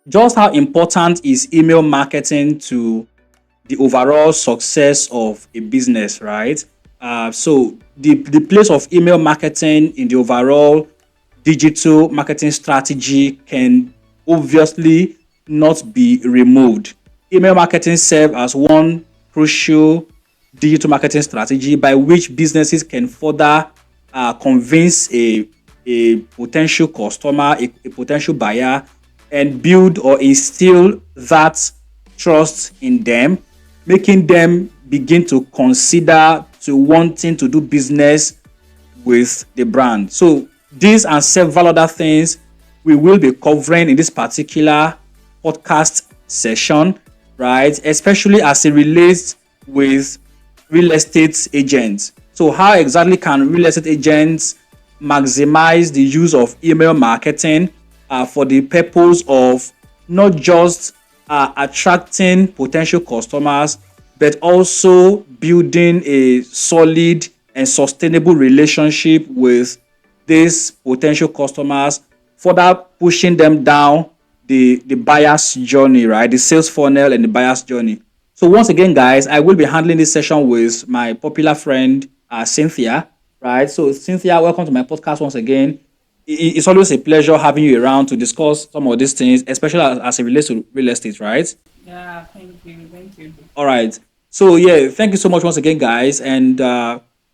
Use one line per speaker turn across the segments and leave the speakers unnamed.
just how important is email marketing to the overall success of a business, right? So the place of email marketing in the overall digital marketing strategy can obviously not be removed. Email marketing serves as one crucial digital marketing strategy by which businesses can further convince a potential customer, a potential buyer, and build or instill that trust in them, making them begin to consider to wanting to do business with the brand. So these and several other things we will be covering in this particular podcast session, right? Especially as it relates with real estate agents. So how exactly can real estate agents maximize the use of email marketing for the purpose of not just attracting potential customers, but also building a solid and sustainable relationship with these potential customers, further pushing them down the buyer's journey, right? The sales funnel and the buyer's journey. So once again, guys, I will be handling this session with my popular friend Cynthia, right? So Cynthia, welcome to my podcast once again. It's always a pleasure having you around to discuss some of these things, especially as it relates to real estate, right?
Yeah, thank you. Thank you.
All right. So yeah, thank you so much once again, guys, and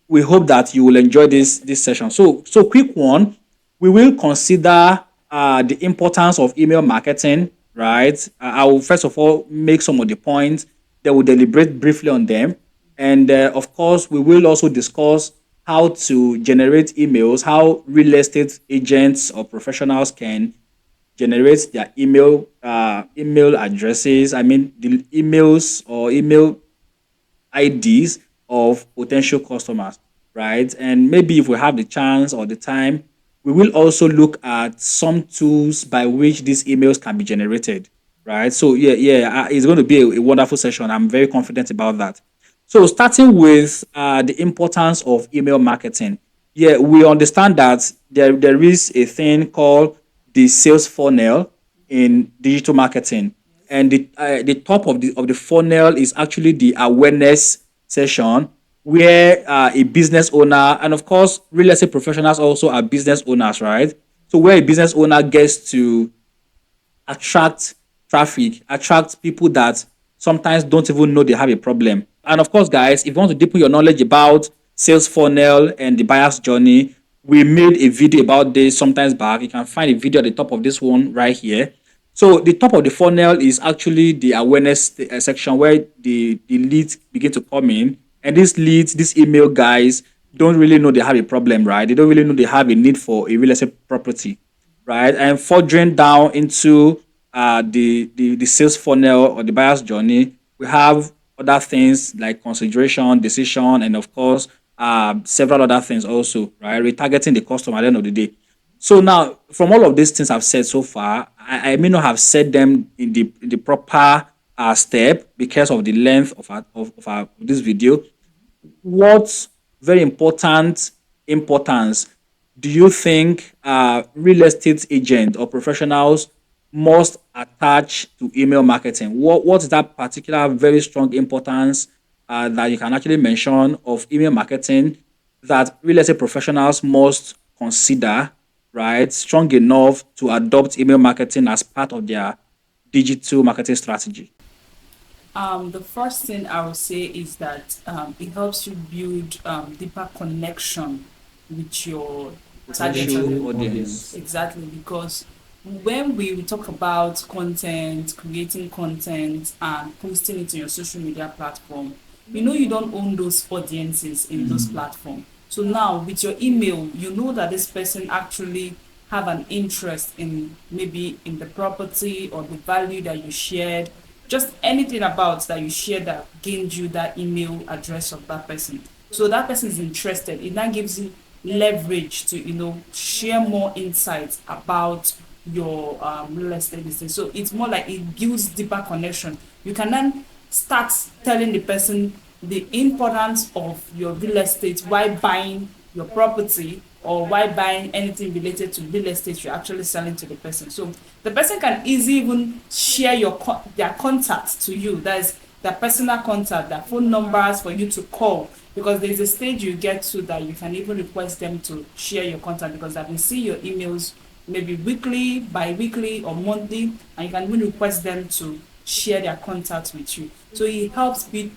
we hope that you will enjoy this session. So quick one, we will consider the importance of email marketing, right? I will first of all make some of the points. Then we'll deliberate briefly on them, and of course, we will also discuss how to generate emails, how real estate agents or professionals can generate their email addresses. I mean, the emails or email IDs of potential customers, right? And maybe if we have the chance or the time, we will also look at some tools by which these emails can be generated, right? So it's going to be a wonderful session. I'm very confident about that. So starting with the importance of email marketing, yeah, we understand that there is a thing called the sales funnel in digital marketing, and the top of the funnel is actually the awareness session where a business owner, and of course real estate professionals also are business owners, right? So where a business owner gets to attract traffic, attract people that sometimes don't even know they have a problem. And of course, guys, if you want to deepen your knowledge about sales funnel and the buyer's journey, we made a video about this sometimes back. You can find a video at the top of this one right here. So the top of the funnel is actually the awareness section where the leads begin to come in. And these leads, these email guys, don't really know they have a problem, right? They don't really know they have a need for a real estate property, right? And furthering down into the sales funnel or the buyer's journey, we have other things like consideration, decision, and of course, several other things also, right? Retargeting the customer at the end of the day. So now, from all of these things I've said so far, I may not have said them in the proper step because of the length of this video. What very important importance do you think real estate agents or professionals must attach to email marketing? What is that particular very strong importance that you can actually mention of email marketing that real estate professionals must consider, right? Strong enough to adopt email marketing as part of their digital marketing strategy.
The first thing I would say is that it helps you build deeper connection with your target
Potential
audience.
audience.
Exactly, because when we talk about content, creating content, and posting it on your social media platform, you don't own those audiences in those platforms. So now with your email, you know that this person actually have an interest in maybe in the property or the value that you shared, just anything about that you shared that gained you that email address of that person. So that person is interested. It now gives you leverage to share more insights about your real estate business. So it's more like it builds deeper connection. You can then start telling the person the importance of your real estate, why buying your property, or why buying anything related to real estate you're actually selling to the person. So the person can easily even share their contact to you. That is their personal contact, their phone numbers for you to call, because there's a stage you get to that you can even request them to share your contact, because I've been seeing your emails maybe weekly, bi-weekly or monthly, and you can even request them to share their contacts with you. So it helps build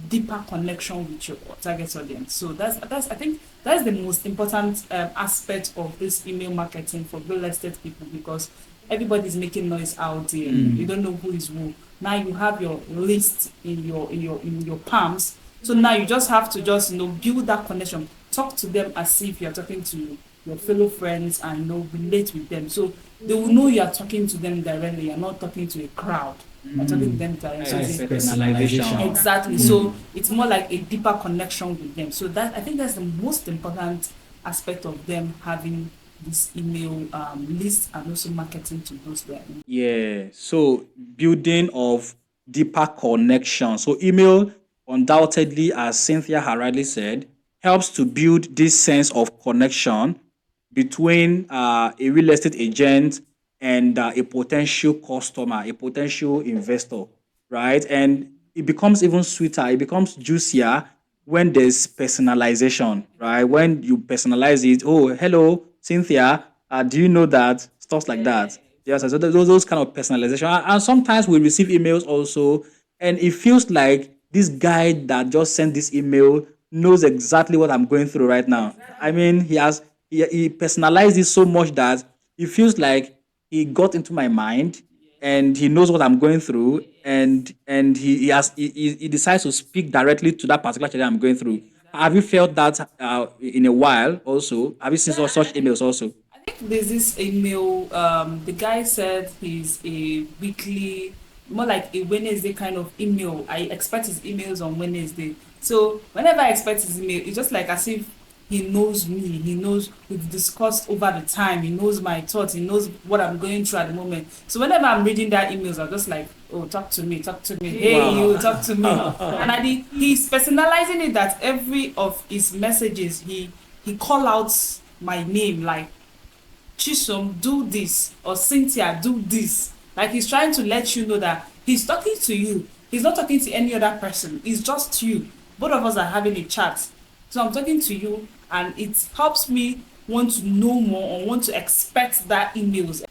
deeper connection with your target audience. So that's I think that's the most important aspect of this email marketing for real estate people, because everybody's making noise out there. You don't know who is who. Now you have your list in your palms. So now you just have to just build that connection. Talk to them as if you're talking to your fellow friends, and relate with them. So they will know you are talking to them directly. You're not talking to a crowd. You're talking to them directly. So
Yes,
they-
personalization.
Exactly. So it's more like a deeper connection with them. So that I think that's the most important aspect of them having this email list, and also marketing to boost their email.
Yeah. So building of deeper connection. So email undoubtedly, as Cynthia had rightly said, helps to build this sense of connection between a real estate agent and a potential customer, a potential investor, right? And it becomes even sweeter, it becomes juicier when there's personalization, right? When you personalize it, oh, hello, Cynthia, do you know that? Stuff like that. Yes, so those kind of personalization. And sometimes we receive emails also, and it feels like this guy that just sent this email knows exactly what I'm going through right now. I mean, he personalized it so much that it feels like he got into my mind and he knows what I'm going through, and he decides to speak directly to that particular challenge I'm going through. Have you felt that in a while also? Have you seen such emails also?
I think there's this email. The guy said he's a weekly, more like a Wednesday kind of email. I expect his emails on Wednesday. So whenever I expect his email, it's just like as if he knows me. He knows we've discussed over the time. He knows my thoughts. He knows what I'm going through at the moment. So whenever I'm reading that emails, I'm just like, oh, talk to me, talk to me. Hey,
Wow.
you talk to me. And he's personalizing it that every of his messages he call out my name, like Chisom, do this, or Cynthia, do this. Like he's trying to let you know that he's talking to you. He's not talking to any other person. It's just you. Both of us are having a chat. So I'm talking to you, and it helps me want to know more or want to expect that emails.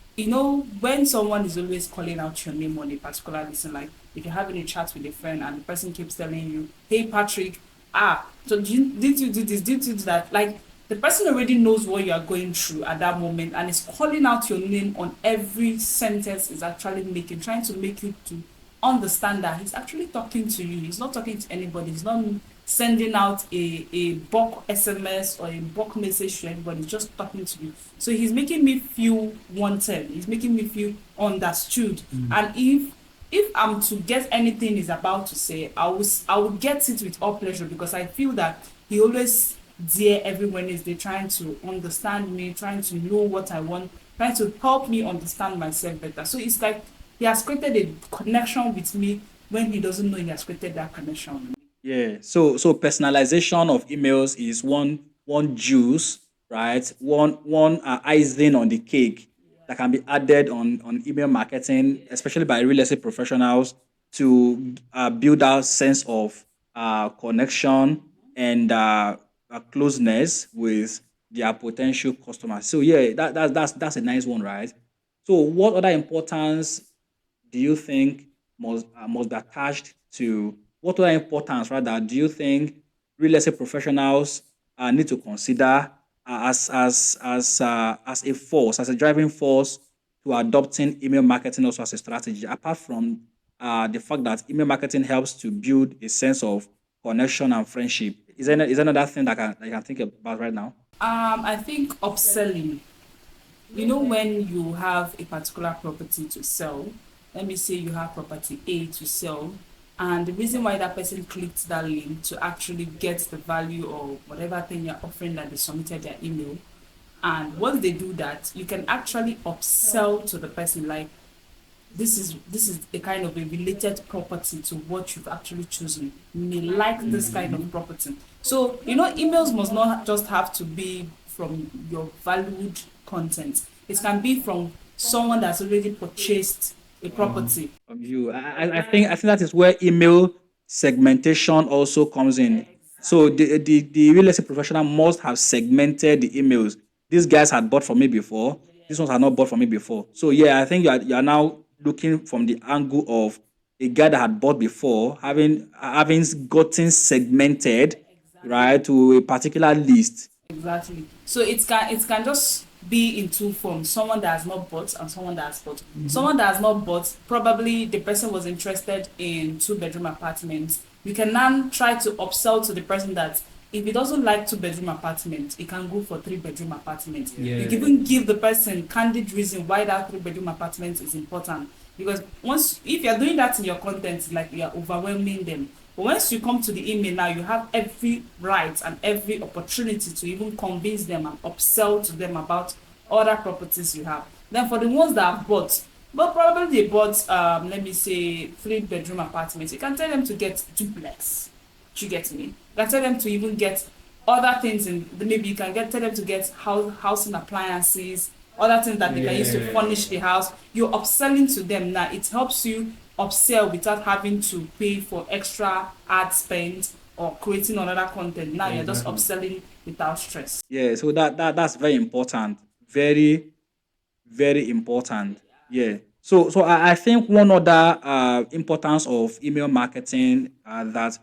When someone is always calling out your name on a particular listen, like if you're having a chat with a friend and the person keeps telling you, hey Patrick, so didn't you do this? Didn't you do that? Like the person already knows what you are going through at that moment, and is calling out your name on every sentence is actually making, trying to make you to understand that he's actually talking to you. He's not talking to anybody. He's not sending out a bulk SMS or a bulk message to anybody. He's just talking to you. So he's making me feel wanted. He's making me feel understood. And if I'm to get anything he's about to say, I will get it with all pleasure, because I feel that he always there every Wednesday trying to understand me, trying to know what I want, trying to help me understand myself better. So it's like he has created a connection with me when he doesn't know he has created that connection with me.
Yeah. So personalization of emails is one juice, right? One icing on the cake that can be added on email marketing, especially by real estate professionals, to build that sense of connection and closeness with their potential customers. So yeah, that's a nice one, right? So what other importance do you think must be attached to, what other importance rather do you think real estate professionals need to consider as a force, as a driving force to adopting email marketing also as a strategy, apart from the fact that email marketing helps to build a sense of connection and friendship? Is there another thing that you can think about right now?
I think upselling. When you have a particular property to sell, let me say you have property A to sell, and the reason why that person clicked that link to actually get the value or whatever thing you're offering, that they submitted their email. And once they do that, you can actually upsell to the person, like this is a kind of a related property to what you've actually chosen. You may like this kind of property. So emails must not just have to be from your valued content. It can be from someone that's already purchased a property.
Of you. I think that is where email segmentation also comes in. So the real estate professional must have segmented the emails. These guys had bought from me before. These ones had not bought from me before. So yeah, I think you are now looking from the angle of a guy that had bought before, having gotten segmented, right, to a particular list.
Exactly. So it can just be in two forms: someone that has not bought and someone that has bought. Someone that has not bought, probably the person was interested in two-bedroom apartments. You can now try to upsell to the person that if he doesn't like two-bedroom apartment, he can go for three-bedroom apartment. You can even give the person candid reason why that three-bedroom apartment is important. Because once if you're doing that in your content, it's like you're overwhelming them. But once you come to the email now, you have every right and every opportunity to even convince them and upsell to them about other properties you have. Then for the ones that have bought, but probably they bought, let me say, three-bedroom apartments, you can tell them to get duplex. Do you get me? You can tell them to even get other things, in maybe you can tell them to get housing appliances, other things that they can use to furnish the house. You're upselling to them now. It helps you upsell without having to pay for extra ad spend or creating another content. Now you're just upselling without stress.
Yeah, so that's very important. Very, very important. Yeah. So I think one other importance of email marketing that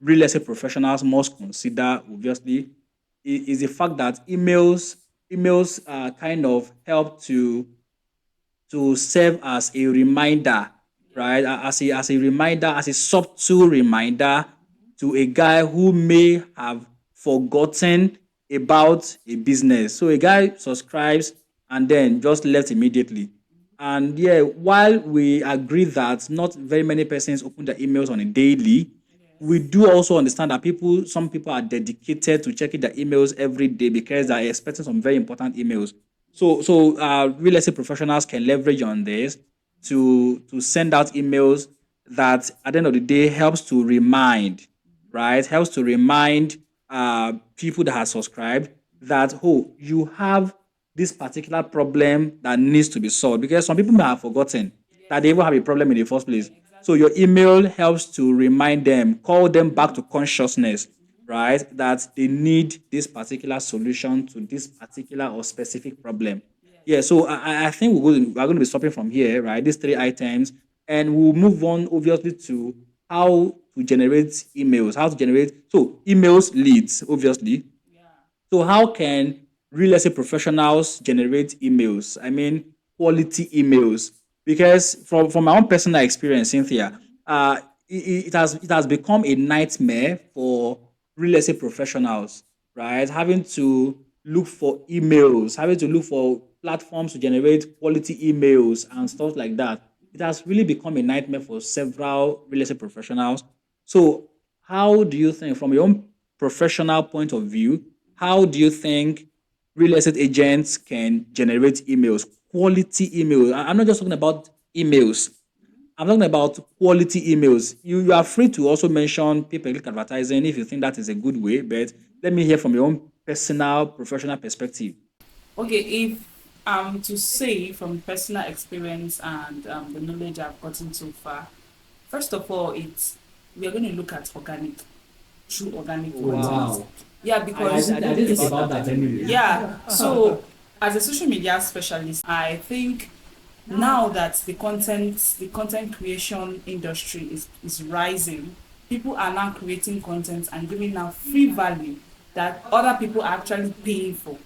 real estate professionals must consider, obviously, is the fact that emails kind of help to serve as a reminder, right? As a reminder, as a subtle reminder to a guy who may have forgotten about a business. So a guy subscribes and then just left immediately. And yeah, while we agree that not very many persons open their emails on a daily, we do also understand that some people are dedicated to checking their emails every day because they're expecting some very important emails. So real estate professionals can leverage on this to send out emails that at the end of the day helps to remind, right? Helps to remind people that have subscribed that, oh, you have this particular problem that needs to be solved, because some people may have forgotten that they even have a problem in the first place. So your email helps to remind them, call them back to consciousness, right? That they need this particular solution to this particular or specific problem. Yeah, so I think we're going to be stopping from here, right? These three items, and we'll move on obviously to how to generate emails, how to generate so emails leads, obviously. So how can real estate professionals generate emails? I mean, quality emails. Because from my own personal experience, Cynthia, it has become a nightmare for real estate professionals, right? Having to look for emails, having to look for platforms to generate quality emails and stuff like that. It has really become a nightmare for several real estate professionals. So, how do you think, from your own professional point of view, how do you think real estate agents can generate emails, quality emails? I'm not just talking about emails. I'm talking about quality emails. You are free to also mention pay-per-click advertising if you think that is a good way, but let me hear from your own personal, professional perspective.
Okay, if to say from personal experience and the knowledge I've gotten so far, first of all, we are going to look at true organic content.
Wow.
Yeah, because
I didn't think about that anyway.
yeah. So as a social media specialist, I think now that the content creation industry is rising, people are now creating content and giving now free value that other people are actually paying for.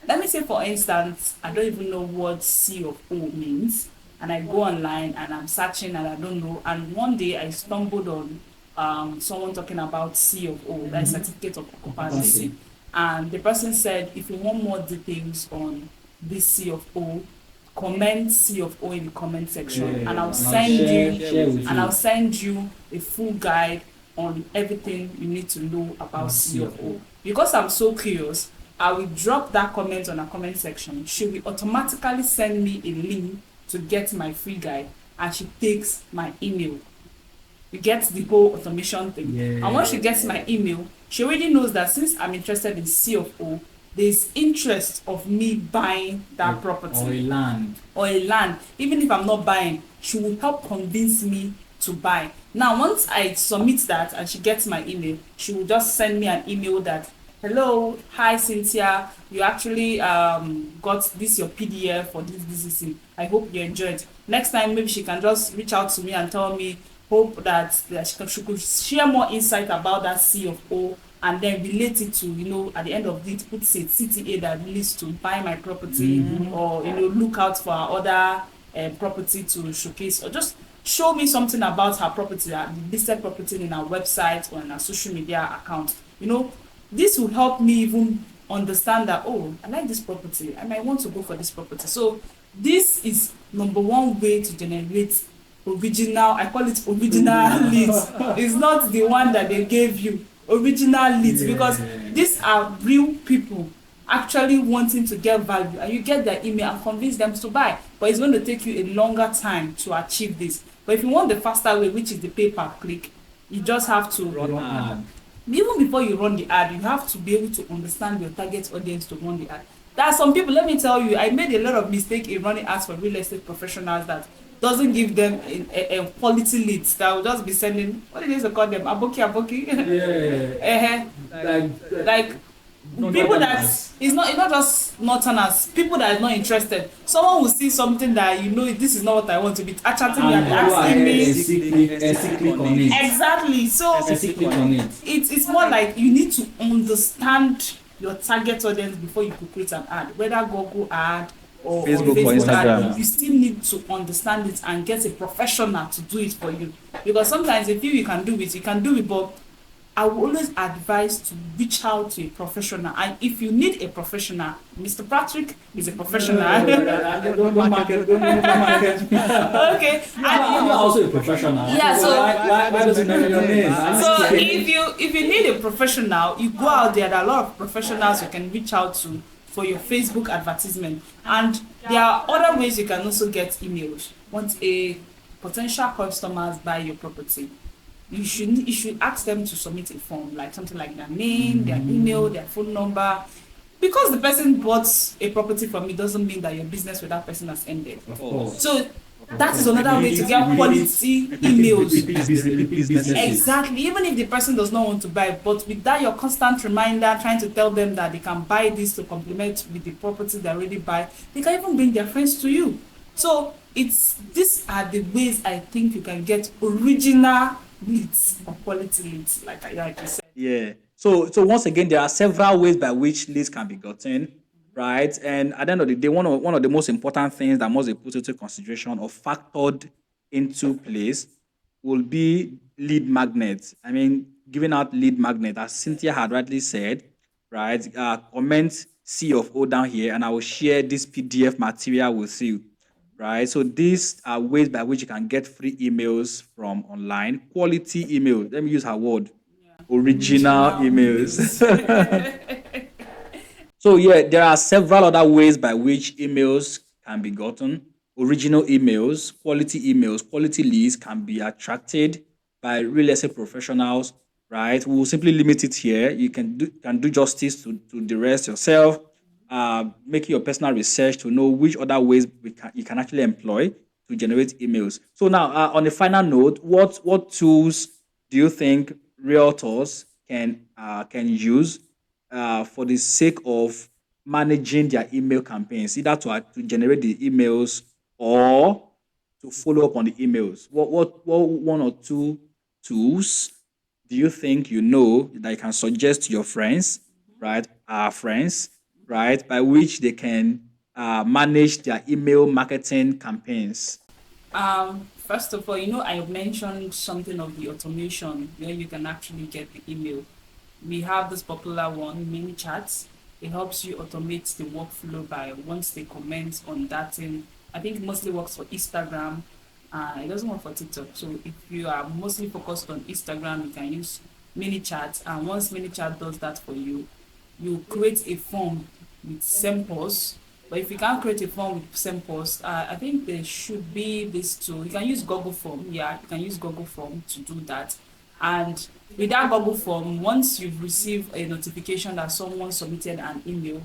Let me say, for instance, I don't even know what C of O means, and I go online and I'm searching and I don't know. And one day I stumbled on someone talking about C of O, that is certificate of occupancy. And the person said, if you want more details on this C of O, comment C of O in the comment section,
Yeah,
and I'll
and
send
share
you
with
and
you.
I'll send you a full guide on everything you need to know about C of O. Because I'm so curious, I will drop that comment on a comment section. She will automatically send me a link to get my free guide, and she takes my email. You get the whole automation thing.
Yeah.
And once she gets my email, she already knows that since I'm interested in C of O, there's interest of me buying that property
or a land.
or a land. Even if I'm not buying, she will help convince me to buy. Now, once I submit that and she gets my email, she will just send me an email that, hello, hi Cynthia, you actually got this your PDF for this thing. I hope you enjoyed. Next time, maybe she can just reach out to me and tell me, hope that she could share more insight about that C of O, and then relate it to, at the end of it, put say CTA that leads to buy my property, or look out for our other property to showcase, or just show me something about her property, the listed property in our website or in our social media account. This will help me even understand that, oh, I like this property, I might want to go for this property. So this is number one way to generate original, I call it original leads. It's not the one that they gave you, original leads, because these are real people actually wanting to get value, and you get their email and convince them to buy. But it's going to take you a longer time to achieve this. But if you want the faster way, which is the pay per click, you just have to
Run ad.
even before you run the ad, you have to be able to understand your target audience to run the ad. There are some people, let me tell you, I made a lot of mistake in running ads for real estate professionals that doesn't give them a quality leads, that will just be sending, what did they call them, aboki. Like people that it's not just northerners, people that are not interested. Someone will see something that this is not what I want to be chatting me and asking me.
Click on it.
Exactly. So
Click on it.
it's more like you need to understand your target audience before you could create an ad, whether Google ad or
Facebook or Instagram.
ad. You still need to understand it and get a professional to do it for you, because sometimes if you can do it, but I will always advise to reach out to a professional. And if you need a professional, Mr. Patrick is a professional.
Don't market.
Okay.
I'm also a professional.
Yeah, so
why does it mention your name?
So if you need a professional, you go out there. There are a lot of professionals you can reach out to for your Facebook advertisement. And there are other ways you can also get emails. Once a potential customers buy your property, you should ask them to submit a form, like something like their name, their email, their phone number. Because the person bought a property from me doesn't mean that your business with that person has ended.
Of course.
So that is another way to get quality emails. Exactly. Even if the person does not want to buy, but with that your constant reminder, trying to tell them that they can buy this to complement with the property they already buy, they can even bring their friends to you. So these are the ways I think you can get original leads or quality leads, like I said.
Yeah. So once again, there are several ways by which leads can be gotten, right? And at the end of the day, one of the most important things that must be put into consideration or factored into place will be lead magnets. I mean, giving out lead magnet, as Cynthia had rightly said, right? Comment C of O down here, and I will share this PDF material with you. Right, so these are ways by which you can get free emails from online, quality emails. Let me use her word, original emails. So yeah, there are several other ways by which emails can be gotten. Original emails, quality leads can be attracted by real estate professionals. Right, we'll simply limit it here. You can do justice to the rest yourself. Making your personal research to know which other ways you can actually employ to generate emails. So now, on a final note, what tools do you think realtors can use for the sake of managing their email campaigns, either to generate the emails or to follow up on the emails? What one or two tools do you think that you can suggest to your friends, right? Our friends, right, by which they can manage their email marketing campaigns?
First of all, I mentioned something of the automation where you can actually get the email. We have this popular one, ManyChats. It helps you automate the workflow by once they comment on that thing. I think it mostly works for Instagram. It doesn't work for TikTok. So if you are mostly focused on Instagram, you can use ManyChat. And once ManyChat does that for you, you create a form with samples. But if you can't create a form with samples, I think there should be this tool. You can use Google Form. Yeah, you can use Google Form to do that. And with that Google form, once you've received a notification that someone submitted an email,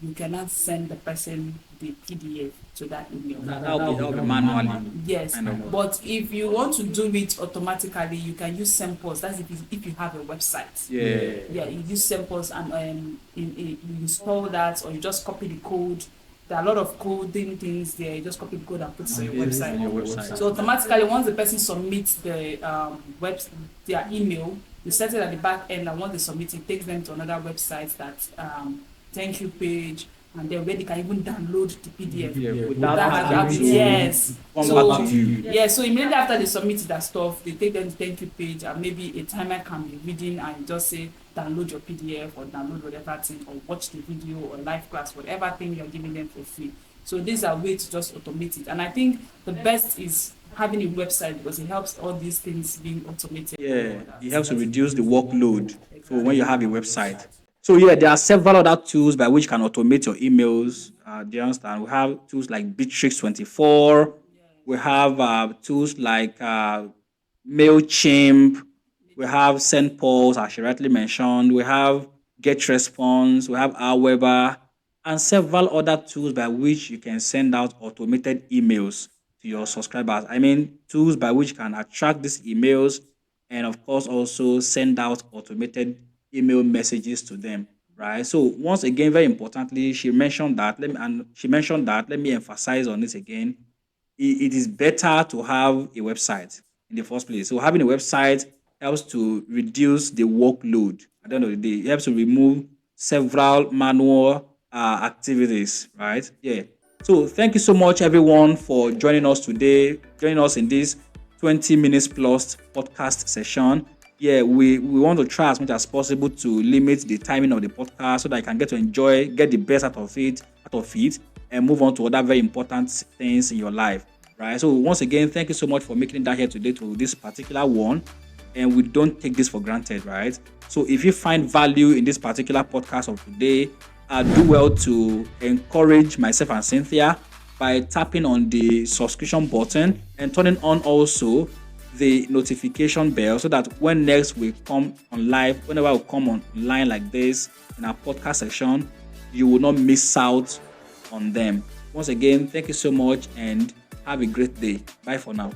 you cannot send the person the PDF to that email.
That'll be manually.
Yes,
I know.
but if you want to do it automatically, you can use Sempos. That's if you have a website.
Yeah.
Yeah, you use Sempos and you install that, or you just copy the code. There are a lot of coding things there. You just copy the code and put it on your website.
On your website.
So automatically, once the person submits the their email, you set it at the back end, and once they submit it, takes them to another website that thank you page, and then where they can even download the PDF.
Without
That
having to
yes.
come
So
back to you.
yeah, so immediately after they submit that stuff, they take them to thank you page, and maybe a timer can be reading, and you just say download your PDF or download whatever thing, or watch the video or live class, whatever thing you're giving them for free. So these are ways to just automate it, and I think the best is having a website because it helps all these things being automated.
Yeah, it helps to reduce the workload. So when you have a website. So yeah, there are several other tools by which you can automate your emails. Do you understand? We have tools like Bitrix24. We have tools like MailChimp. We have SendPulse, as she rightly mentioned. We have GetResponse. We have Aweber, and several other tools by which you can send out automated emails to your subscribers. I mean, tools by which you can attract these emails and, of course, also send out automated email messages to them. Right. So once again, very importantly, she mentioned that. Let me emphasize on this again. It is better to have a website in the first place. So having a website helps to reduce the workload. At the end of the day, it helps to remove several manual activities, right? Yeah. So thank you so much, everyone, for joining us today, joining us in this 20 minutes plus podcast session. Yeah, we want to try as much as possible to limit the timing of the podcast so that I can get the best out of it, and move on to other very important things in your life, right? So once again, thank you so much for making it down here today to this particular one, and we don't take this for granted, right? So if you find value in this particular podcast of today, do well to encourage myself and Cynthia by tapping on the subscription button and turning on also the notification bell so that when next we come on live, whenever we come online like this in our podcast section, you will not miss out on them. Once again, thank you so much and have a great day. Bye for now.